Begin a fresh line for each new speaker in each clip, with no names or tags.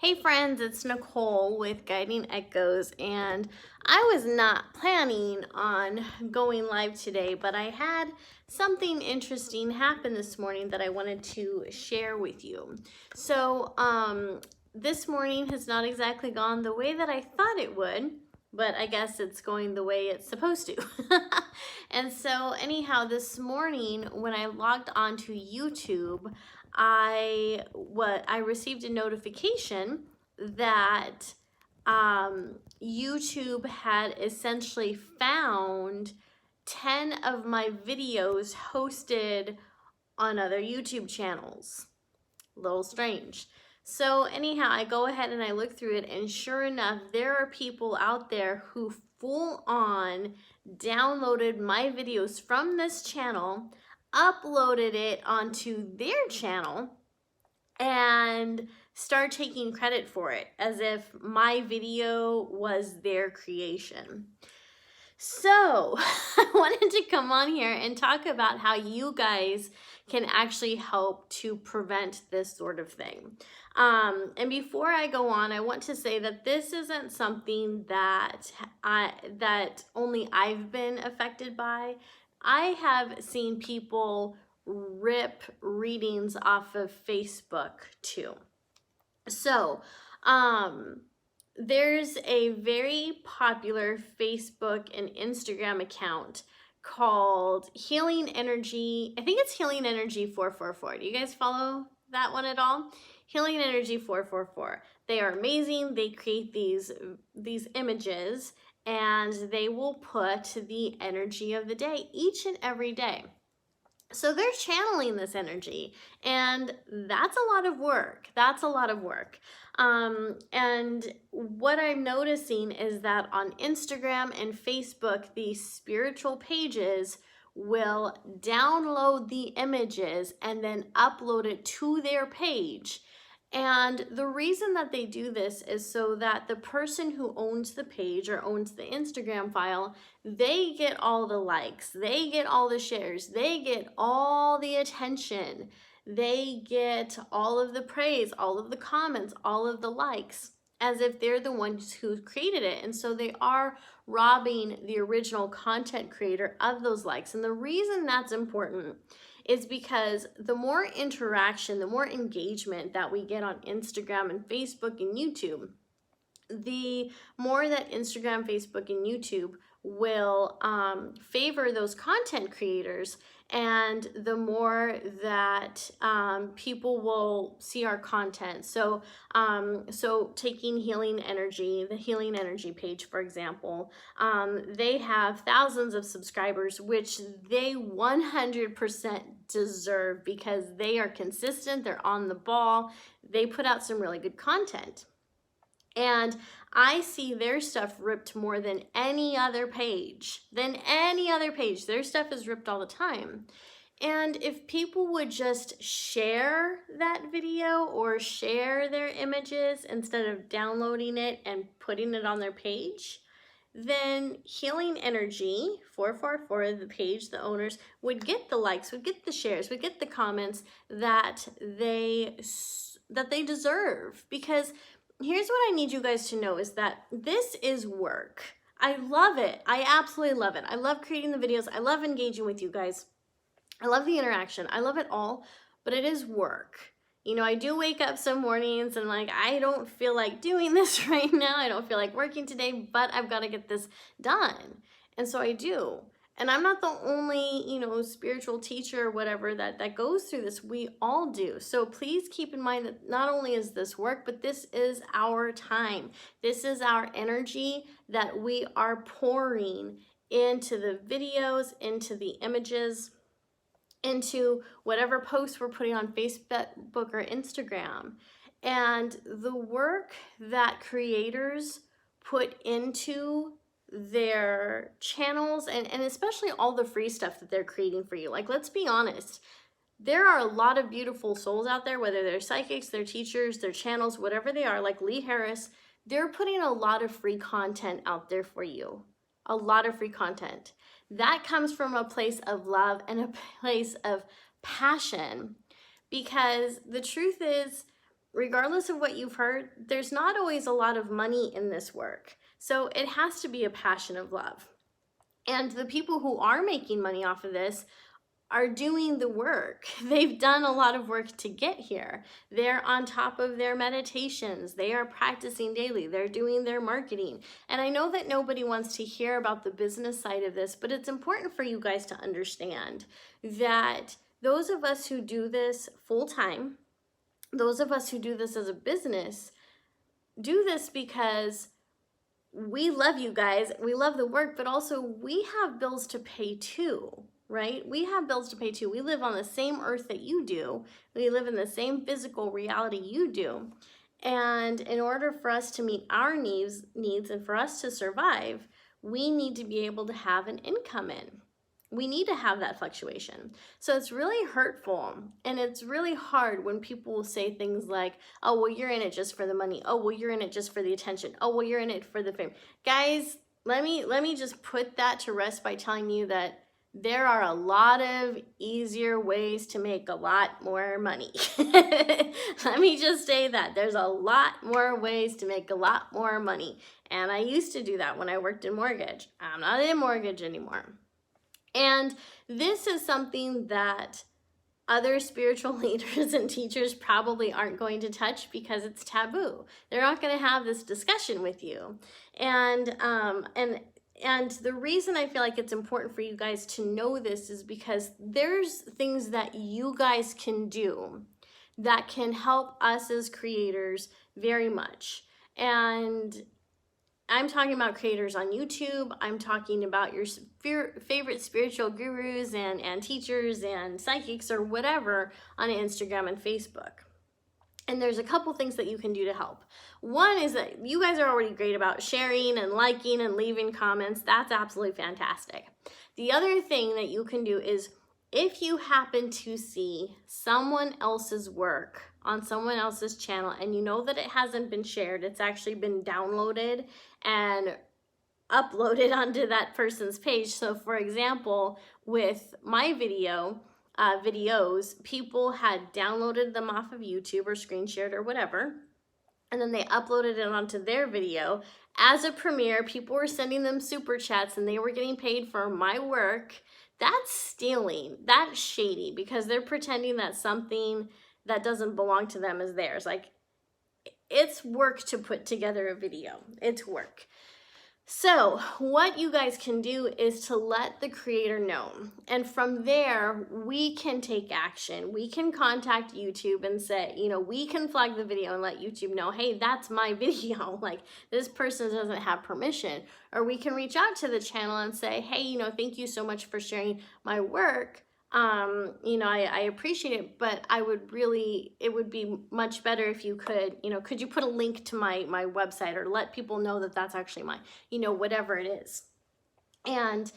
Hey friends, it's Nicole with Guiding Echoes, and I was not planning on going live today, but I had something interesting happen this morning that I wanted to share with you. So, this morning has not exactly gone the way that I thought it would, but I guess it's going the way it's supposed to. And so anyhow, this morning when I logged onto YouTube, I received a notification that YouTube had essentially found 10 of my videos hosted on other YouTube channels. A little strange. So anyhow, I go ahead and I look through it, and sure enough, there are people out there who full on downloaded my videos from this channel, uploaded it onto their channel, and start taking credit for it as if my video was their creation. So I wanted to come on here and talk about how you guys can actually help to prevent this sort of thing. And before I go on, I want to say that this isn't something that only I've been affected by. I have seen people rip readings off of Facebook too. So, there's a very popular Facebook and Instagram account called Healing Energy. I think it's Healing Energy 444. Do you guys follow that one at all? Healing Energy 444. They are amazing. They create these images, and they will put the energy of the day each and every day. So they're channeling this energy, and that's a lot of work. That's a lot of work. And what I'm noticing is that on Instagram and Facebook, these spiritual pages will download the images and then upload it to their page. And the reason that they do this is so that the person who owns the page or owns the Instagram file, they get all the likes, they get all the shares, they get all the attention, they get all of the praise, all of the comments, all of the likes, as if they're the ones who created it. And so they are robbing the original content creator of those likes. And the reason that's important is because the more interaction, the more engagement that we get on Instagram and Facebook and YouTube, the more that Instagram, Facebook, and YouTube will favor those content creators, and the more that people will see our content. So, taking Healing Energy, the Healing Energy page, for example, they have thousands of subscribers, which they 100% deserve because they are consistent, they're on the ball, they put out some really good content. And I see their stuff ripped more than any other page. Their stuff is ripped all the time. And if people would just share that video or share their images instead of downloading it and putting it on their page, then Healing Energy 444, the page, the owners, would get the likes, would get the shares, would get the comments that they deserve. Because here's what I need you guys to know is that this is work. I love it. I absolutely love it. I love creating the videos. I love engaging with you guys. I love the interaction. I love it all, but it is work. You know, I do wake up some mornings and I don't feel like doing this right now. I don't feel like working today, but I've got to get this done. And so I do. And I'm not the only, spiritual teacher or whatever that goes through this. We all do. So please keep in mind that not only is this work, but this is our time. This is our energy that we are pouring into the videos, into the images, into whatever posts we're putting on Facebook or Instagram. And the work that creators put into their channels and especially all the free stuff that they're creating for you. Let's be honest. There are a lot of beautiful souls out there, whether they're psychics, they're teachers, their channels, whatever they are, like Lee Harris, they're putting a lot of free content out there for you. A lot of free content. That comes from a place of love and a place of passion, because the truth is regardless of what you've heard, there's not always a lot of money in this work. So it has to be a passion of love. And the people who are making money off of this are doing the work. They've done a lot of work to get here. They're on top of their meditations. They are practicing daily. They're doing their marketing. And I know that nobody wants to hear about the business side of this, but it's important for you guys to understand that those of us who do this full time, those of us who do this as a business, do this because we love you guys. We love the work, but also we have bills to pay too. Right? We have bills to pay too. We live on the same earth that you do. We live in the same physical reality you do. And in order for us to meet our needs and for us to survive, we need to be able to have an income in. We need to have that fluctuation. So it's really hurtful and it's really hard when people will say things like, oh, well, you're in it just for the money. Oh, well, you're in it just for the attention. Oh, well, you're in it for the fame. Guys, let me just put that to rest by telling you that there are a lot of easier ways to make a lot more money. Let me just say that. There's a lot more ways to make a lot more money. And I used to do that when I worked in mortgage. I'm not in mortgage anymore. And this is something that other spiritual leaders and teachers probably aren't going to touch because it's taboo. They're not going to have this discussion with you. And the reason I feel like it's important for you guys to know this is because there's things that you guys can do that can help us as creators very much. And I'm talking about creators on YouTube. I'm talking about your favorite spiritual gurus and teachers and psychics or whatever on Instagram and Facebook. And there's a couple things that you can do to help. One is that you guys are already great about sharing and liking and leaving comments. That's absolutely fantastic. The other thing that you can do is if you happen to see someone else's work on someone else's channel and you know that it hasn't been shared, it's actually been downloaded and uploaded onto that person's page. So for example, with my videos, people had downloaded them off of YouTube or screen shared or whatever, and then they uploaded it onto their video. As a premiere, people were sending them super chats and they were getting paid for my work. That's stealing. That's shady because they're pretending that something that doesn't belong to them is theirs. Like, it's work to put together a video. It's work. So what you guys can do is to let the creator know. And from there, we can take action. We can contact YouTube and say, we can flag the video and let YouTube know, hey, that's my video. Like, this person doesn't have permission. Or we can reach out to the channel and say, hey, thank you so much for sharing my work. I appreciate it, but it would be much better if you could you put a link to my website or let people know that that's actually my, whatever it is. And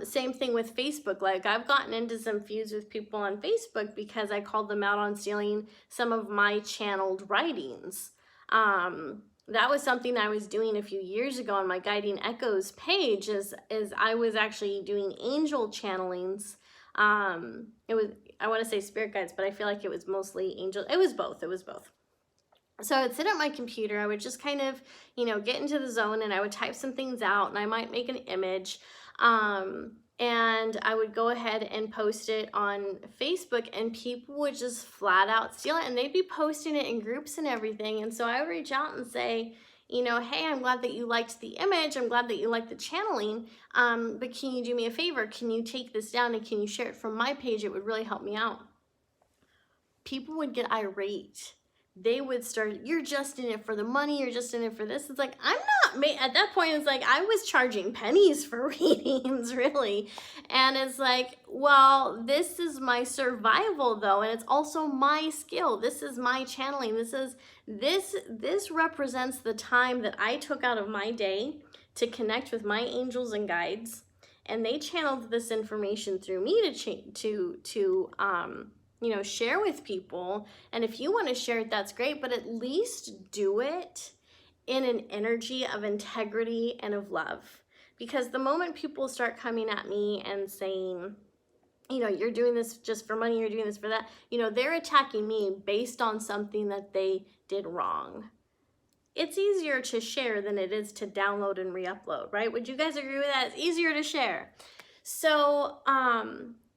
same thing with Facebook. Like, I've gotten into some feuds with people on Facebook because I called them out on stealing some of my channeled writings. That was something I was doing a few years ago on my Guiding Echoes page is I was actually doing angel channelings. It was, I want to say spirit guides, but I feel like it was mostly angel. It was both. So I would sit at my computer. I would just kind of, get into the zone and I would type some things out and I might make an image. And I would go ahead and post it on Facebook and people would just flat out steal it and they'd be posting it in groups and everything. And so I would reach out and say, hey, I'm glad that you liked the image. I'm glad that you liked the channeling. But can you do me a favor? Can you take this down and can you share it from my page? It would really help me out. People would get irate. They would start, you're just in it for the money. You're just in it for this. It's like, I'm not, at that point, it's like, I was charging pennies for readings, really. And it's like, well, this is my survival though. And it's also my skill. This is my channeling. This represents the time that I took out of my day to connect with my angels and guides. And they channeled this information through me to share with people. And if you want to share it, that's great, but at least do it in an energy of integrity and of love. Because the moment people start coming at me and saying, you know, you're doing this just for money, you're doing this for that. You know, they're attacking me based on something that they did wrong. It's easier to share than it is to download and re-upload, right? Would you guys agree with that? It's easier to share. So,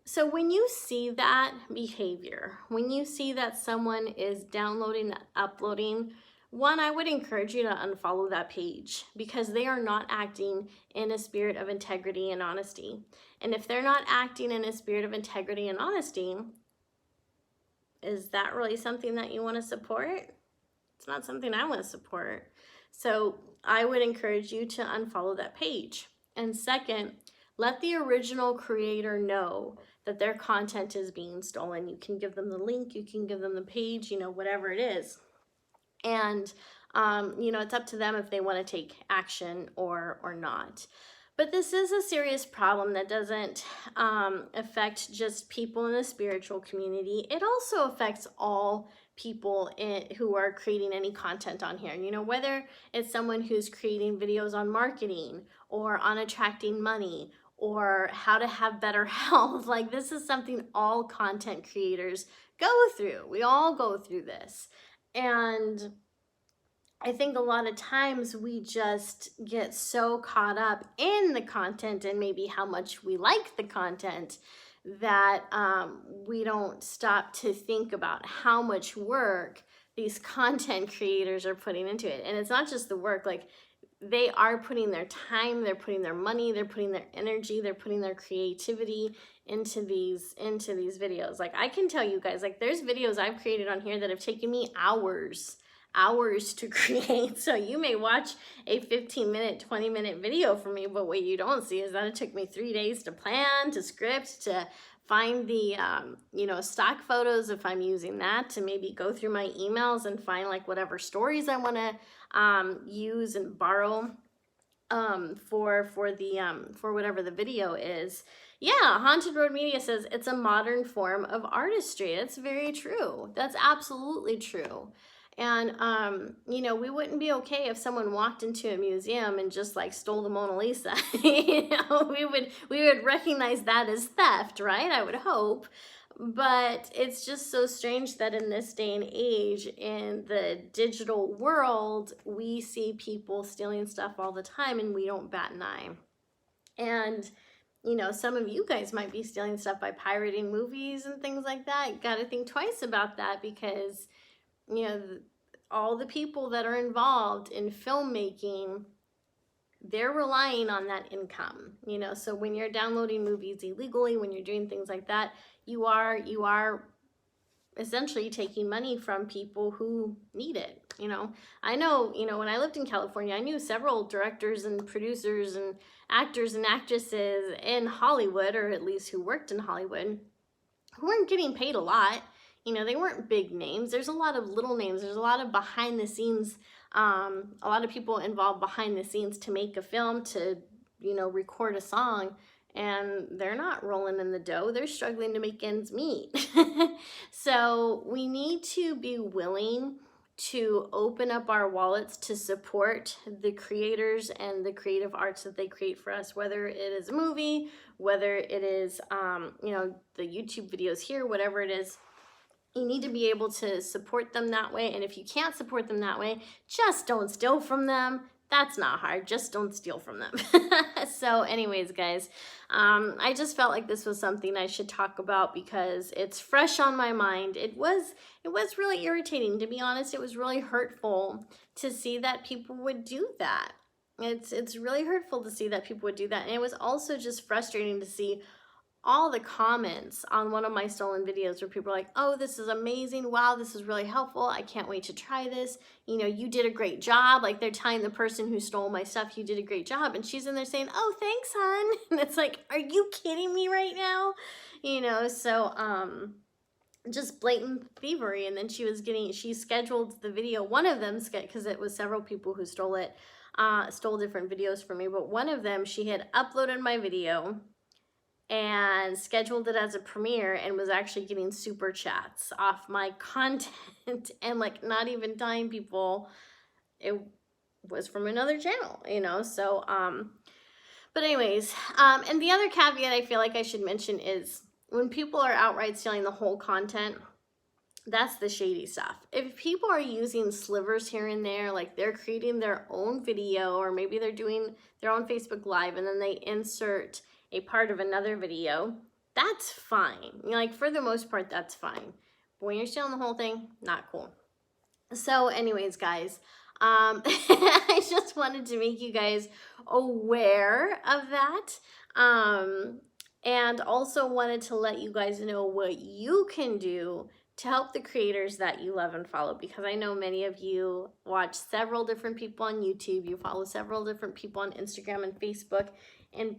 so when you see that behavior, when you see that someone is downloading, uploading, one, I would encourage you to unfollow that page because they are not acting in a spirit of integrity and honesty. And if they're not acting in a spirit of integrity and honesty, is that really something that you want to support? It's not something I want to support. So I would encourage you to unfollow that page. And second, let the original creator know that their content is being stolen. You can give them the link, you can give them the page, you know, whatever it is. And, you know, it's up to them if they want to take action or not. But this is a serious problem that doesn't affect just people in the spiritual community. It also affects all people who are creating any content on here. You know, whether it's someone who's creating videos on marketing or on attracting money or how to have better health. Like, this is something all content creators go through. We all go through this. And I think a lot of times we just get so caught up in the content and maybe how much we like the content that we don't stop to think about how much work these content creators are putting into it. And it's not just the work, like they are putting their time, they're putting their money, they're putting their energy, they're putting their creativity into these videos. Like, I can tell you guys, like, there's videos I've created on here that have taken me hours to create. So you may watch a 15-minute, 20-minute video from me, but what you don't see is that it took me 3 days to plan, to script, to find the, you know, stock photos if I'm using that, to maybe go through my emails and find like whatever stories I want to use and borrow for whatever the video is. Yeah, Haunted Road Media says it's a modern form of artistry. It's very true. That's absolutely true. And, you know, we wouldn't be okay if someone walked into a museum and just like stole the Mona Lisa. You know, we would recognize that as theft, right? I would hope. But it's just so strange that in this day and age, in the digital world, we see people stealing stuff all the time and we don't bat an eye. And, you know, some of you guys might be stealing stuff by pirating movies and things like that. You got to think twice about that because, you know, all the people that are involved in filmmaking, they're relying on that income, you know. So when you're downloading movies illegally, when you're doing things like that, you are essentially taking money from people who need it, you know. I know, you know, when I lived in California, I knew several directors and producers and actors and actresses in Hollywood, or at least who worked in Hollywood, who weren't getting paid a lot. You know, they weren't big names. There's a lot of little names. There's a lot of behind the scenes, a lot of people involved behind the scenes to make a film, to, you know, record a song, and they're not rolling in the dough. They're struggling to make ends meet. So we need to be willing to open up our wallets to support the creators and the creative arts that they create for us, whether it is a movie, whether it is, you know, the YouTube videos here, whatever it is. You need to be able to support them that way. And if you can't support them that way, just don't steal from them. That's not hard. Just don't steal from them. So anyways, guys, I just felt like this was something I should talk about because it's fresh on my mind. It was really irritating, to be honest. It was really hurtful to see that people would do that. It's really hurtful to see that people would do that. And it was also just frustrating to see all the comments on one of my stolen videos where people are like, oh, this is amazing. Wow, this is really helpful. I can't wait to try this. You know, you did a great job. Like, they're telling the person who stole my stuff, you did a great job. And she's in there saying, oh, thanks, hon. And it's like, are you kidding me right now? You know, so just blatant thievery. And then she scheduled the video. One of them, because it was several people who stole it, stole different videos from me. But one of them, she had uploaded my video and scheduled it as a premiere and was actually getting super chats off my content and like not even telling people it was from another channel, you know. So but anyways, and the other caveat I feel like I should mention is when people are outright stealing the whole content, that's the shady stuff. If people are using slivers here and there, like they're creating their own video, or maybe they're doing their own Facebook Live and then they insert a part of another video, that's fine. Like for the most part, that's fine. But when you're stealing the whole thing, not cool. So anyways, guys, I just wanted to make you guys aware of that. And also wanted to let you guys know what you can do to help the creators that you love and follow, because I know many of you watch several different people on YouTube, you follow several different people on Instagram and Facebook, and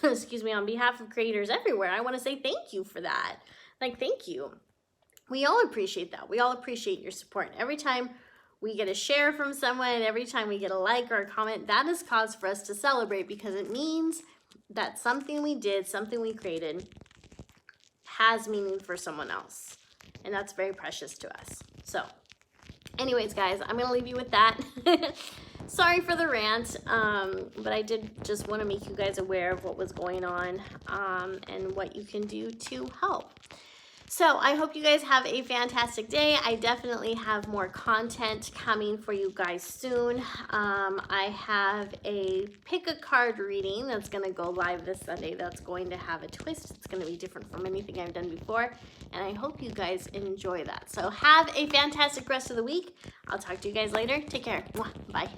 excuse me, on behalf of creators everywhere, I want to say thank you for that. Like, thank you. We all appreciate that. We all appreciate your support. Every time we get a share from someone, every time we get a like or a comment, that is cause for us to celebrate, because it means that something we did, something we created, has meaning for someone else, and that's very precious to us. So anyways, guys, I'm gonna leave you with that. Sorry for the rant, but I did just want to make you guys aware of what was going on, and what you can do to help. So I hope you guys have a fantastic day. I definitely have more content coming for you guys soon. I have a pick a card reading that's going to go live this Sunday that's going to have a twist. It's going to be different from anything I've done before, and I hope you guys enjoy that. So have a fantastic rest of the week. I'll talk to you guys later. Take care. Bye.